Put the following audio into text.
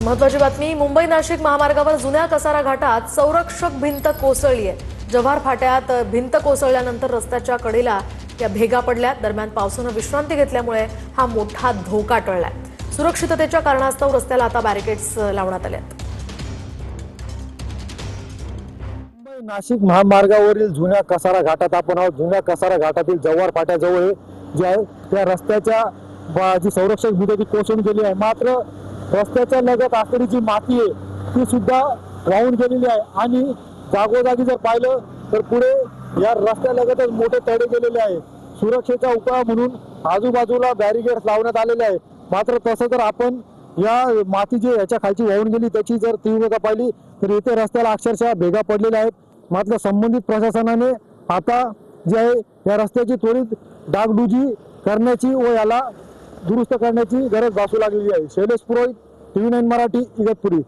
महत्वाची बातमी, मुंबई नाशिक महामार्गावर जुन्या कसारा घाटात संरक्षक भिंत कोसळली आहे। जव्हार फाट्यात भिंत कोसळल्यानंतर रस्त्याच्या कडेला या भेगा पडल्या। दरम्यान पावसाने विश्रांती घेतल्यामुळे हा मोठा धोका टळलाय। सुरक्षिततेच्या कारणास्तव रस्त्याला आता बॅरिकेड्स लावण्यात आले आहेत। मुंबई नाशिक महामार्गावरील जुन्या कसारा घाटात आपण आहोत। जुन्या कसारा घाटातील जव्हार फाट्याजवळ जे आहे त्या रस्त्याच्या जी संरक्षक भिंत ती कोसळून गेली आहे। मात्र रस्त्याच्या लगत असलेली जी माती आहे ती सुद्धा वाहून गेलेली आहे आणि जागोजागी जर पाहिलं तर पुढे या रस्त्यालगतच मोठे तडे गेलेले आहे। सुरक्षेचा उपाय म्हणून आजूबाजूला बॅरिकेड्स लावण्यात आलेले आहे। मात्र तसं जर आपण या माती जी याच्या खालची वाहून गेली त्याची जर तीव्रता पाहिली तर इथे रस्त्याला अक्षरशः भेगा पडलेल्या आहेत। मात्र संबंधित प्रशासनाने आता जे आहे या रस्त्याची त्वरित डागडुजी करण्याची व याला दुरुस्त करण्याची गरज भासू लागलेली आहे। शैलेश पुरोहित, TV9 मराठी, इगतपुरी।